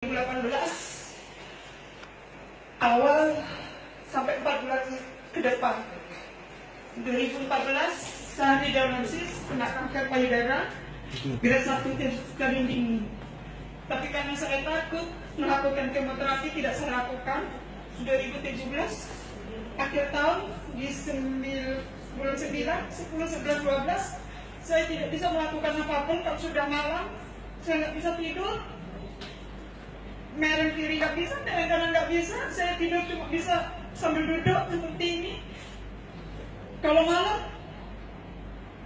2018 awal sampai 4 bulan ke depan. 2014 saya didiagnosis kena kanker payudara grade 1 stadium dini. Tapi karena saya takut melakukan kemoterapi, tidak saya lakukan. 2017 akhir tahun di bulan 9, 10, 11, 12 saya tidak bisa melakukan apapun. Kalau sudah malam saya nggak bisa tidur, mereng kiri nggak bisa, mereng kanan nggak bisa. Saya tidur cuma bisa sambil duduk seperti ini. Kalau malam,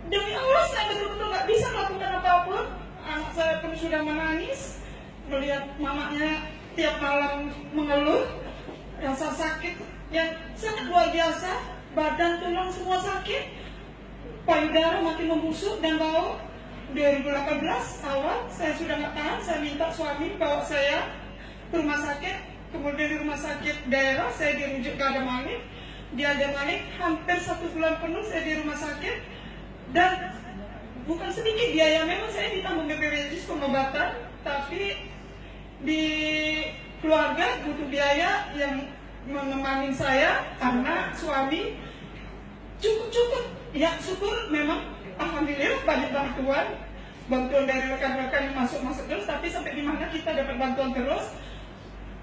demi Allah saya betul-betul nggak bisa melakukan apapun. Anak saya pun sudah menangis melihat mamanya tiap malam mengeluh rasa sakit yang sangat luar biasa. Badan, tulang semua sakit, payudara makin membusuk dan bau. 2018 awal saya sudah nggak tahan, saya minta suami bawa saya ke rumah sakit. Kemudian di rumah sakit daerah saya dirujuk ke Adam Malik. Di Adam Malik hampir 1 bulan penuh saya di rumah sakit, dan bukan sedikit biaya. Memang saya ditanggung BPJS pengobatan, tapi di keluarga butuh biaya yang menemani saya, anak, suami cukup. Ya syukur, memang alhamdulillah banyak bantuan dari rekan-rekan yang masuk terus. Tapi sampai di mana kita dapat bantuan terus.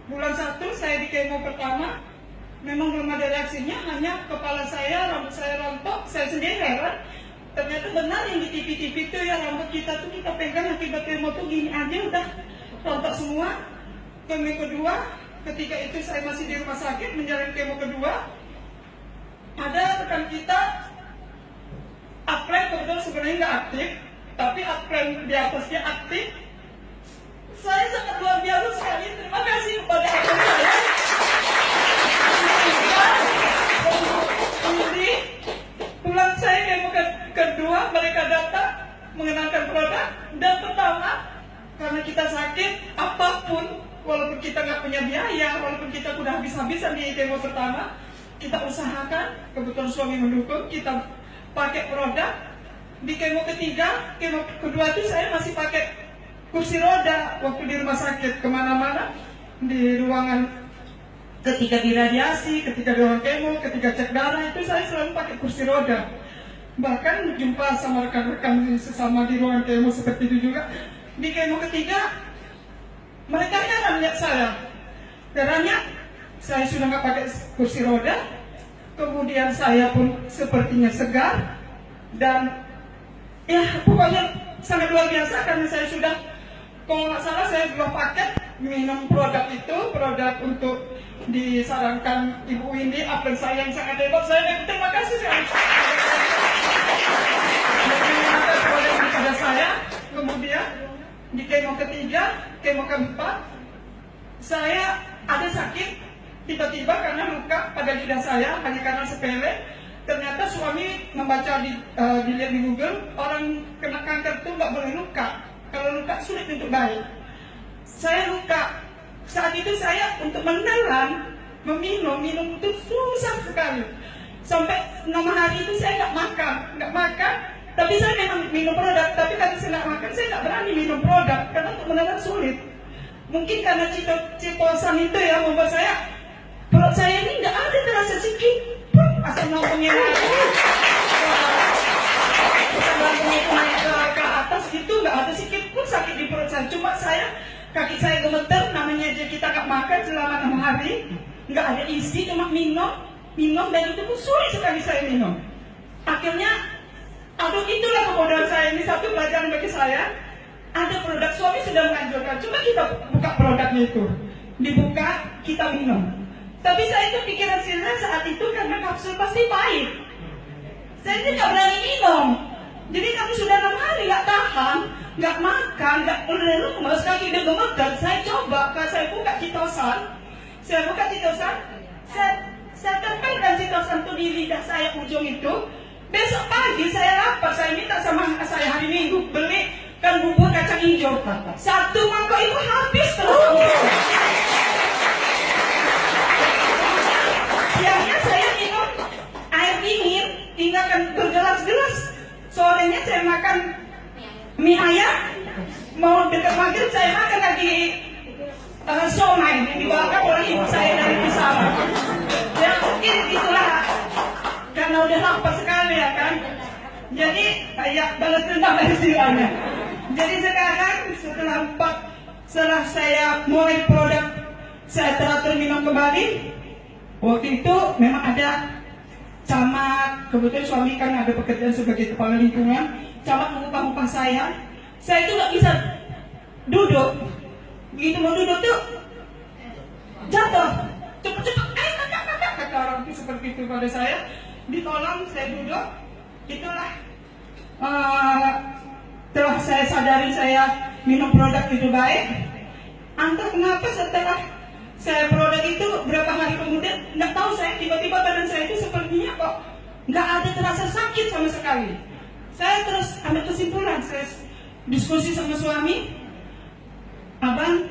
Bulan 1 saya di kemo pertama, memang belum ada reaksinya, hanya kepala saya, rambut saya rontok. Saya sendiri heran, ternyata benar yang di TV-TV itu ya, rambut kita tuh kita pegang akibat kemo tuh gini aja udah rontok semua. Kemo kedua, ketika itu saya masih di rumah sakit menjalani kemo kedua, ada rekan kita upline kebetulan sebenarnya nggak aktif, tapi upline di atasnya aktif. Saya sangat luar biasa sekali. Terima kasih kepada upline saya. Pulang saya kemo kedua, mereka datang mengenalkan produk. Dan pertama, karena kita sakit, apapun, walaupun kita nggak punya biaya, walaupun kita udah habis-habisan di kemo pertama, kita usahakan. Kebetulan suami mendukung, kita pakai produk. Di kemo ketiga, kemo kedua itu saya masih pakai kursi roda waktu di rumah sakit, kemana-mana, di ruangan, ketika diradiasi, ketika di ruang kemo, ketika cek darah, itu saya selalu pakai kursi roda. Bahkan jumpa sama rekan-rekan sesama di ruangan kemo seperti itu juga. Di kemo ketiga, mereka heran lihat saya. Herannya, saya sudah nggak pakai kursi roda, kemudian saya pun sepertinya segar, dan ya pokoknya sangat luar biasa. Karena saya sudah, kalau nggak salah saya 2 paket minum produk itu, produk untuk disarankan Ibu Windy, upline saya yang sangat hebat. Saya terima kasih sekali kepada saya. Kemudian di kemo ketiga, kemo keempat, saya ada sakit tiba-tiba karena luka pada lidah saya, hanya karena sepele. Ternyata suami membaca dilihat di Google, orang kena kanker itu nggak boleh luka. Kalau luka sulit untuk baik. Saya luka. Saat itu saya untuk menelan, minum itu susah sekali. Sampai 6 hari itu saya nggak makan. Tapi saya memang minum produk. Tapi karena saya nggak makan, saya nggak berani minum produk karena untuk menelan sulit. Mungkin karena citosan itu ya membuat saya, perut saya ini nggak ada terasa sakit. Asal nongkrongnya ke atas itu nggak ada sedikit pun sakit di perut saya. Cuma kaki saya gemeter, namanya aja kita nggak makan selama 6 hari, nggak ada isi, cuma minum, dan itu pun sulit sekali saya minum. Akhirnya, aduh itulah kebodohan saya ini. Satu pelajaran bagi saya, ada produk, suami sudah menganjurkan, coba kita buka produknya itu, dibuka, kita minum. Tapi saya itu pikiran saya saat itu, karena kapsul pasti pahit, saya itu nggak berani minum. Jadi kami sudah 6 hari nggak tahan, nggak makan, nggak lemas, kaki udah gemeter. Saya coba, saya buka citosan, saya tempelkan citosan itu di lidah saya ujung itu. Besok pagi saya lapar, saya minta sama anak saya hari Minggu belikan bubur kacang hijau. 1 mangkok itu habis terus. Siangnya saya minum air dingin, tinggalkan bergelas-gelas. Sorenya saya makan mie ayam, mau dekat maghrib saya makan lagi somai yang dibawakan oleh ibu saya dari pesawat. Ya mungkin itulah karena udah lapar sekali ya kan. Jadi ya balas dendam istilahnya. Jadi sekarang setelah saya mulai produk saya teratur minum kembali. Waktu itu memang ada camat, kebetulan suami kan ada pekerjaan sebagai kepala lingkungan. Camat mengupah-upah saya itu nggak bisa duduk. Begitu mau duduk tuh jatuh, cepet-cepet, kakak, kata orang itu seperti itu pada saya. Ditolong, saya duduk. Itulah telah saya sadari saya minum produk itu baik. Entah kenapa setelah saya produk itu berapa hari kemudian nggak tahu saya tiba-tiba badan saya itu sepertinya kok nggak ada terasa sakit sama sekali. Saya terus ambil kesimpulan, saya diskusi sama suami, abang,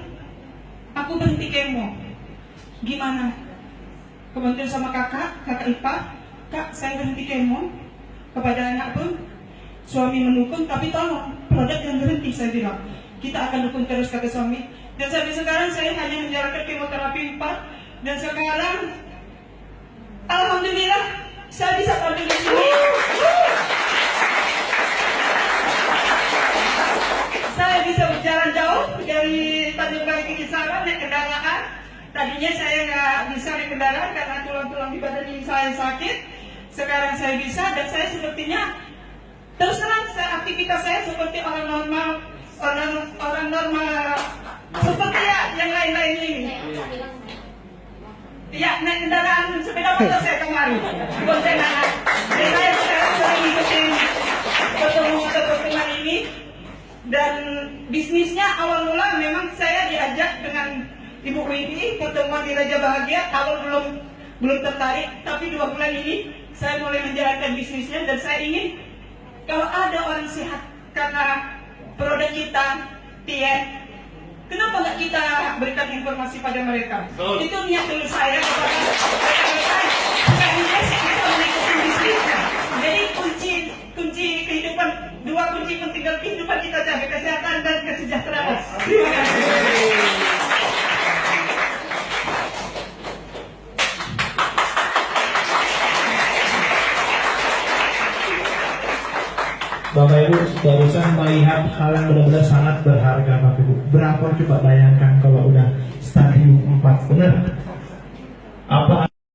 aku berhenti kemo, gimana? Kemudian sama kakak ipar, kak saya berhenti kemo, kepada anak pun suami mendukung, tapi tolong produk yang berhenti, saya bilang kita akan dukung terus, kata suami. Dan sampai sekarang saya hanya menjalankan kemoterapi 4, dan sekarang alhamdulillah saya bisa tampil di sini. Saya bisa berjalan jauh dari Tanjung Balai ke Kisaran naik kendaraan. Tadinya saya nggak bisa naik kendaraan karena tulang-tulang di badan ini saya sakit. Sekarang saya bisa, dan saya sepertinya terus terang aktivitas saya seperti orang normal, orang normal seperti ya yang lain-lain ini. Ya naik kendaraan sepeda motor saya kemarin, boncengan. Jadi saya sekarang sering ikutin pertemuan ini. Dan bisnisnya awal mula memang saya diajak dengan Ibu Widi pertemuan di Raja Bahagia. Awal belum tertarik, tapi 2 bulan ini saya mulai menjalankan bisnisnya, dan saya ingin kalau ada orang sehat karena produk kita, Tien, kenapa nggak kita berikan informasi pada mereka? Itu niat dulu saya kepada mereka, karena kita mengikuti bisnisnya. Jadi kunci kehidupan, 2 kunci penting dalam kehidupan kita jaga kesehatan dan kesejahteraan. Terima kasih. Bapak Ibu barusan melihat hal yang benar-benar sangat berharga, Bapak Ibu. Berapa coba bayangkan kalau udah stadium 4, benar? Apa